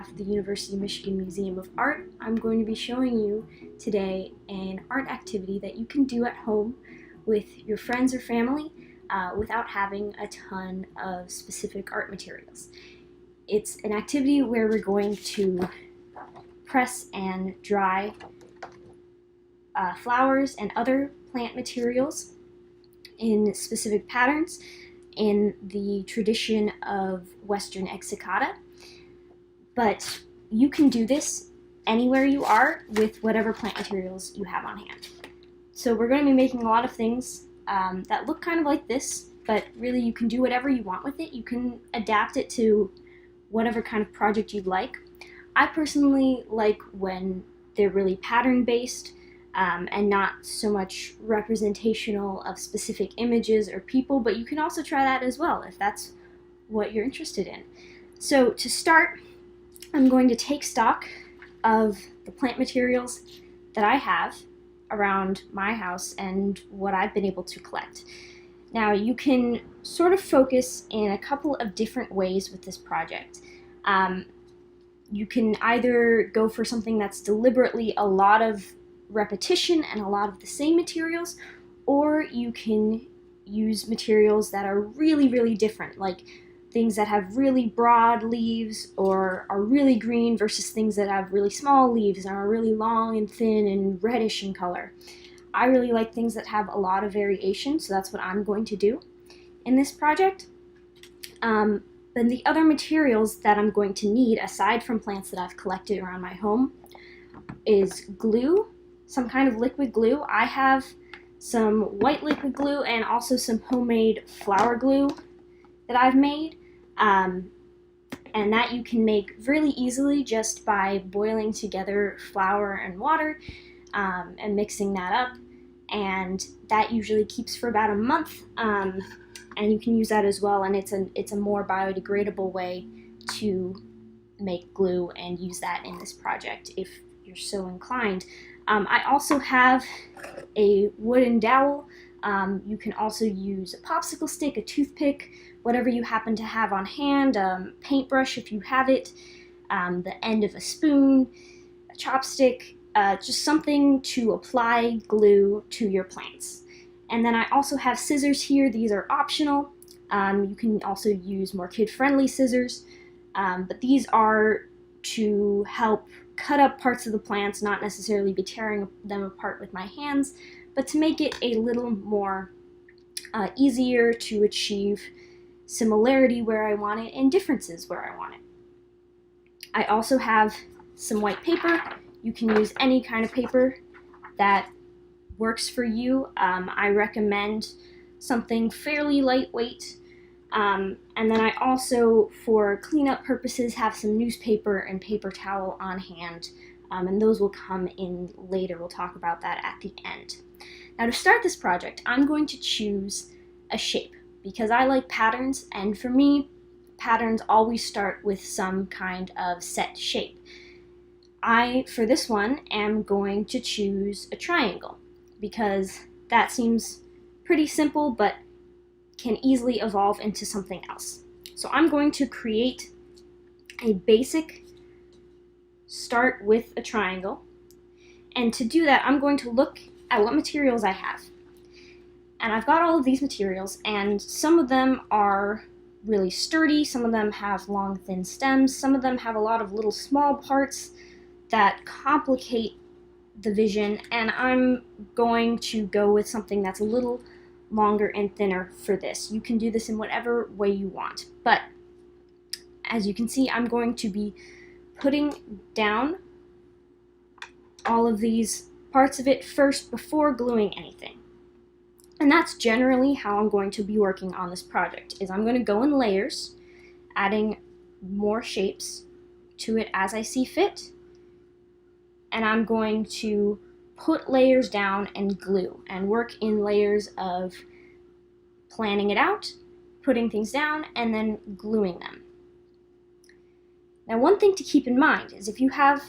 Of the University of Michigan Museum of Art, I'm going to be showing you today an art activity that you can do at home with your friends or family without having a ton of specific art materials. It's an activity where we're going to press and dry flowers and other plant materials in specific patterns in the tradition of Western exicata. But you can do this anywhere you are with whatever plant materials you have on hand. So we're going to be making a lot of things that look kind of like this, but really you can do whatever you want with it. You can adapt it to whatever kind of project you'd like. I personally like when they're really pattern-based and not so much representational of specific images or people, but you can also try that as well if that's what you're interested in. So to start, I'm going to take stock of the plant materials that I have around my house and what I've been able to collect. Now you can sort of focus in a couple of different ways with this project. You can either go for something that's deliberately a lot of repetition and a lot of the same materials, or you can use materials that are really, really different, like things that have really broad leaves or are really green versus things that have really small leaves and are really long and thin and reddish in color. I really like things that have a lot of variation, so that's what I'm going to do in this project. Then the other materials that I'm going to need, aside from plants that I've collected around my home, is glue, some kind of liquid glue. I have some white liquid glue and also some homemade flour glue that I've made. And that you can make really easily just by boiling together flour and water and mixing that up, and that usually keeps for about a month, and you can use that as well, and it's a more biodegradable way to make glue and use that in this project if you're so inclined. I also have a wooden dowel. You can also use a popsicle stick, a toothpick, whatever you happen to have on hand, paintbrush if you have it, the end of a spoon, a chopstick, just something to apply glue to your plants. And then I also have scissors here. These are optional. You can also use more kid-friendly scissors, but these are to help cut up parts of the plants, not necessarily be tearing them apart with my hands, but to make it a little more easier to achieve similarity where I want it and differences where I want it. I also have some white paper. You can use any kind of paper that works for you. I recommend something fairly lightweight. And then I also, for cleanup purposes, have some newspaper and paper towel on hand. And those will come in later. We'll talk about that at the end. Now to start this project, I'm going to choose a shape because I like patterns, and for me, patterns always start with some kind of set shape. For this one, am going to choose a triangle because that seems pretty simple but can easily evolve into something else. So I'm going to create a basic start with a triangle, and to do that I'm going to look at what materials I have. And I've got all of these materials, and some of them are really sturdy, some of them have long thin stems, some of them have a lot of little small parts that complicate the vision, and I'm going to go with something that's a little longer and thinner for this. You can do this in whatever way you want, but as you can see, I'm going to be putting down all of these parts of it first before gluing anything. And that's generally how I'm going to be working on this project, is I'm going to go in layers, adding more shapes to it as I see fit, and I'm going to put layers down and glue and work in layers of planning it out, putting things down, and then gluing them. Now one thing to keep in mind is if you have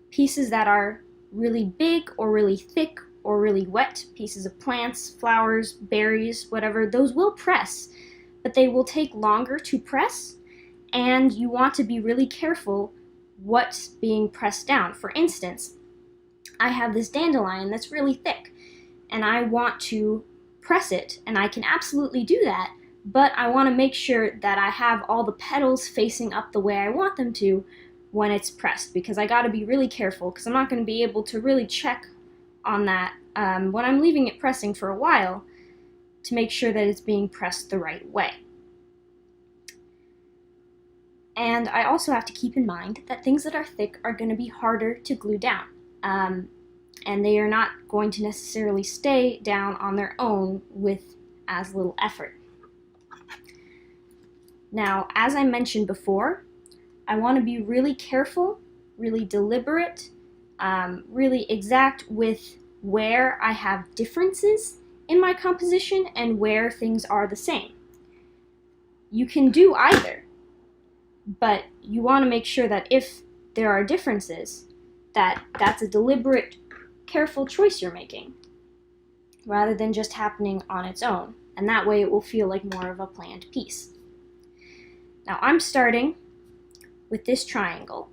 pieces that are really big or really thick or really wet, pieces of plants, flowers, berries, whatever, those will press, but they will take longer to press, and you want to be really careful what's being pressed down. For instance, I have this dandelion that's really thick, and I want to press it, and I can absolutely do that, but I want to make sure that I have all the petals facing up the way I want them to when it's pressed, because I got to be really careful, because I'm not going to be able to really check on that when I'm leaving it pressing for a while to make sure that it's being pressed the right way. And I also have to keep in mind that things that are thick are going to be harder to glue down. And they are not going to necessarily stay down on their own with as little effort. Now, as I mentioned before, I want to be really careful, really deliberate, really exact with where I have differences in my composition and where things are the same. You can do either, but you want to make sure that if there are differences, that's a deliberate, careful choice you're making, rather than just happening on its own, and that way it will feel like more of a planned piece. Now I'm starting with this triangle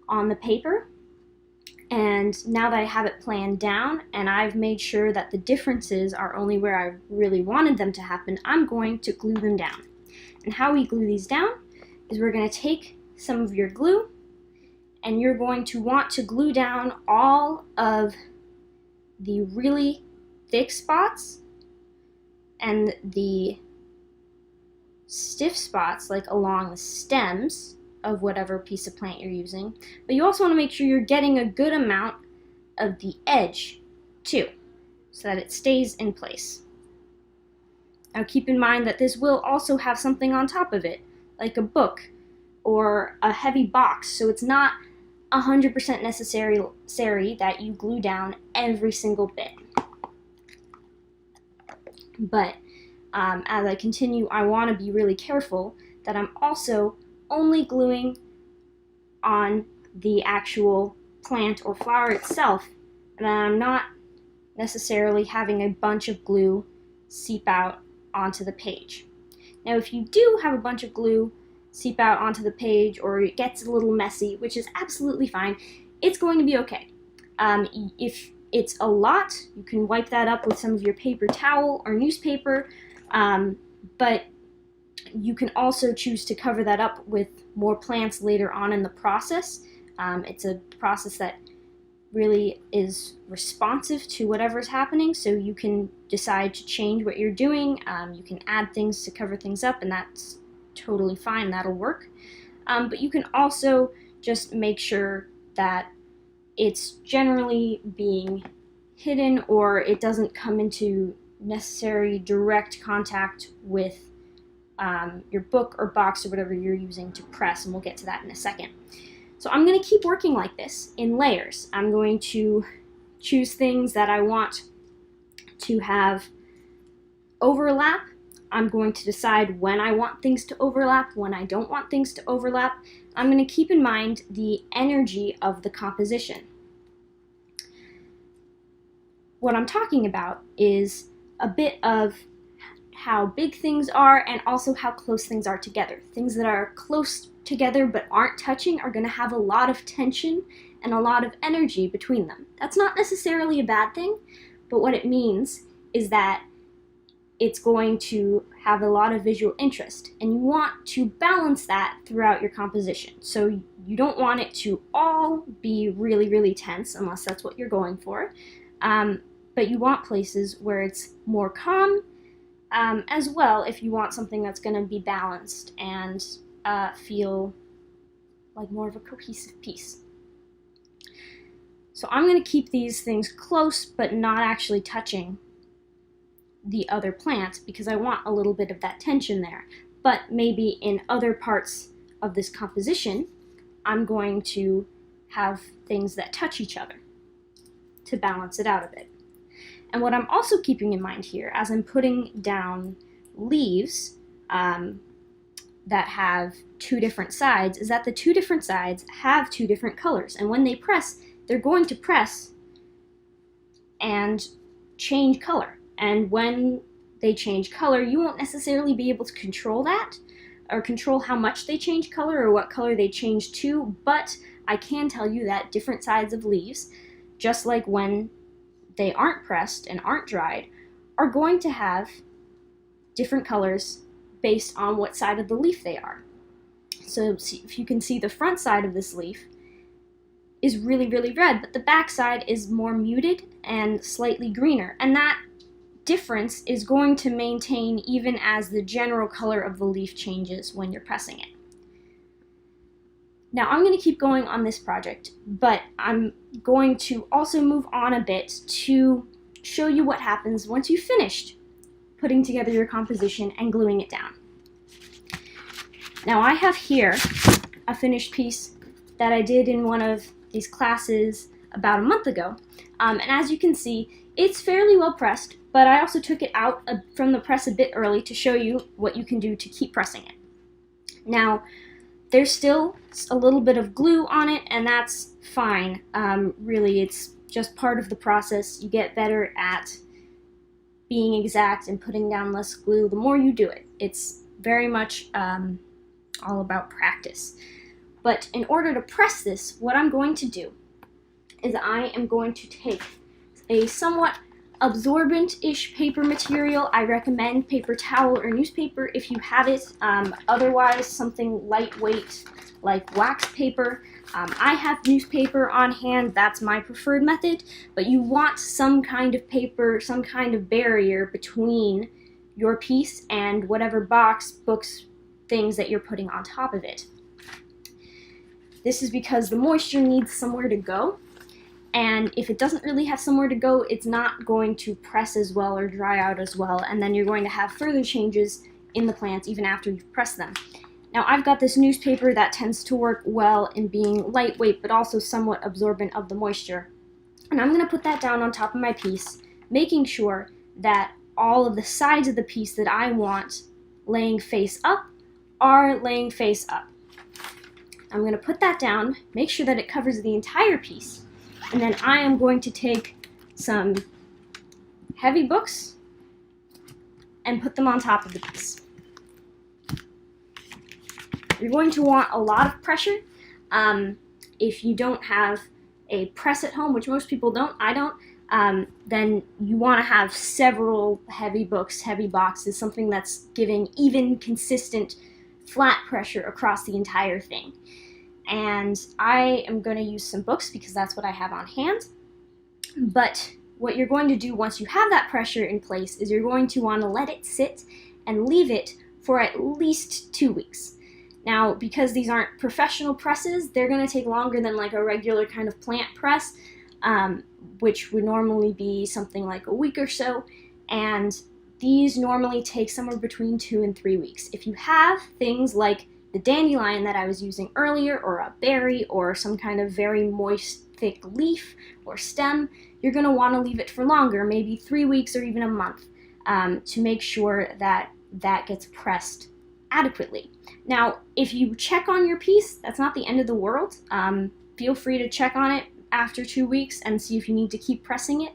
on the paper, and now that I have it planned down and I've made sure that the differences are only where I really wanted them to happen, I'm going to glue them down. And how we glue these down is we're going to take some of your glue, and you're going to want to glue down all of the really thick spots and the stiff spots, like along the stems of whatever piece of plant you're using. But you also want to make sure you're getting a good amount of the edge too, so that it stays in place. Now keep in mind that this will also have something on top of it, like a book or a heavy box, so it's not 100% necessary that you glue down every single bit. But as I continue, I want to be really careful that I'm also only gluing on the actual plant or flower itself, and that I'm not necessarily having a bunch of glue seep out onto the page. Now if you do have a bunch of glue seep out onto the page, or it gets a little messy, which is absolutely fine, it's going to be okay. If it's a lot, you can wipe that up with some of your paper towel or newspaper, but you can also choose to cover that up with more plants later on in the process. It's a process that really is responsive to whatever's happening, so you can decide to change what you're doing. You can add things to cover things up, and that's totally fine, that'll work. But you can also just make sure that it's generally being hidden, or it doesn't come into necessary direct contact with your book or box or whatever you're using to press, and we'll get to that in a second. So I'm going to keep working like this in layers. I'm going to choose things that I want to have overlap. I'm going to decide when I want things to overlap, when I don't want things to overlap. I'm going to keep in mind the energy of the composition. What I'm talking about is a bit of how big things are and also how close things are together. Things that are close together but aren't touching are going to have a lot of tension and a lot of energy between them. That's not necessarily a bad thing, but what it means is that it's going to have a lot of visual interest, and you want to balance that throughout your composition. So you don't want it to all be really, really tense, unless that's what you're going for, but you want places where it's more calm, as well, if you want something that's going to be balanced and feel like more of a cohesive piece. So I'm going to keep these things close but not actually touching the other plant, because I want a little bit of that tension there. But maybe in other parts of this composition, I'm going to have things that touch each other to balance it out a bit. And what I'm also keeping in mind here, as I'm putting down leaves that have two different sides, is that the two different sides have two different colors. And when they press, they're going to press and change color. And when they change color, you won't necessarily be able to control that, or control how much they change color or what color they change to, but I can tell you that different sides of leaves, just like when they aren't pressed and aren't dried, are going to have different colors based on what side of the leaf they are. So if you can see, the front side of this leaf is really, really red, but the back side is more muted and slightly greener. And that difference is going to maintain even as the general color of the leaf changes when you're pressing it. Now I'm going to keep going on this project, but I'm going to also move on a bit to show you what happens once you've finished putting together your composition and gluing it down. Now I have here a finished piece that I did in one of these classes about a month ago, and as you can see, it's fairly well pressed, but I also took it out from the press a bit early to show you what you can do to keep pressing it. Now, there's still a little bit of glue on it, and that's fine. Really, it's just part of the process. You get better at being exact and putting down less glue the more you do it. It's very much all about practice. But in order to press this, what I'm going to do is I am going to take a somewhat absorbent-ish paper material. I recommend paper towel or newspaper if you have it. Otherwise, something lightweight like wax paper. I have newspaper on hand. That's my preferred method. But you want some kind of paper, some kind of barrier between your piece and whatever box, books, things that you're putting on top of it. This is because the moisture needs somewhere to go. And if it doesn't really have somewhere to go, it's not going to press as well or dry out as well, and then you're going to have further changes in the plants even after you've pressed them. Now I've got this newspaper that tends to work well in being lightweight but also somewhat absorbent of the moisture. And I'm going to put that down on top of my piece, making sure that all of the sides of the piece that I want laying face up are laying face up. I'm going to put that down, make sure that it covers the entire piece. And then I am going to take some heavy books and put them on top of the piece. You're going to want a lot of pressure. If you don't have a press at home, which most people don't, I don't, then you want to have several heavy books, heavy boxes, something that's giving even, consistent, flat pressure across the entire thing. And I am going to use some books because that's what I have on hand. But what you're going to do once you have that pressure in place is you're going to want to let it sit and leave it for at least 2 weeks. Now, because these aren't professional presses, they're going to take longer than like a regular kind of plant press, which would normally be something like a week or so. And these normally take somewhere between 2 and 3 weeks. If you have things like the dandelion that I was using earlier, or a berry, or some kind of very moist, thick leaf or stem, you're going to want to leave it for longer, maybe 3 weeks or even a month, to make sure that that gets pressed adequately. Now, if you check on your piece, that's not the end of the world. Feel free to check on it after 2 weeks and see if you need to keep pressing it.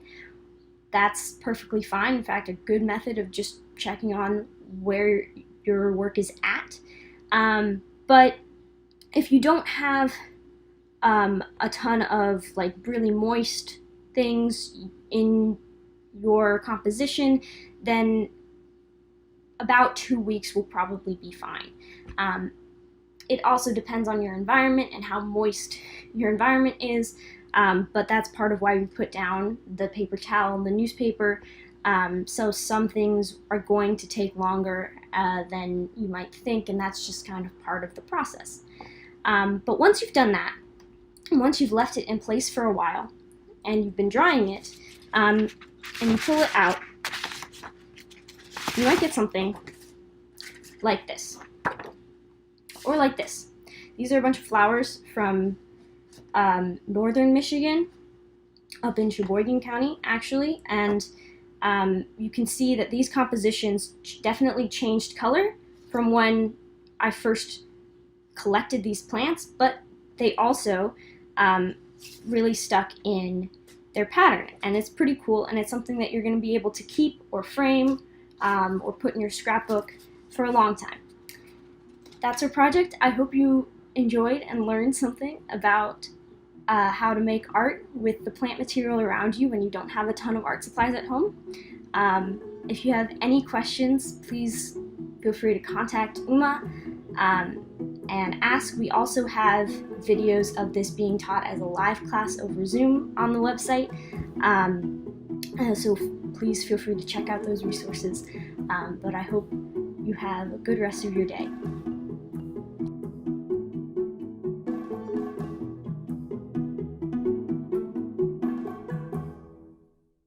That's perfectly fine. In fact, a good method of just checking on where your work is at. But if you don't have a ton of like really moist things in your composition, then about 2 weeks will probably be fine. It also depends on your environment and how moist your environment is, but that's part of why we put down the paper towel and the newspaper. So some things are going to take longer than you might think, and that's just kind of part of the process. But once you've done that, and once you've left it in place for a while, and you've been drying it, and you pull it out, you might get something like this, or like this. These are a bunch of flowers from northern Michigan, up in Sheboygan County, actually, and you can see that these compositions definitely changed color from when I first collected these plants, but they also really stuck in their pattern, and it's pretty cool, and it's something that you're going to be able to keep or frame or put in your scrapbook for a long time. That's our project. I hope you enjoyed and learned something about how to make art with the plant material around you when you don't have a ton of art supplies at home. If you have any questions, please feel free to contact UMMA and ask. We also have videos of this being taught as a live class over Zoom on the website, so please feel free to check out those resources. But I hope you have a good rest of your day.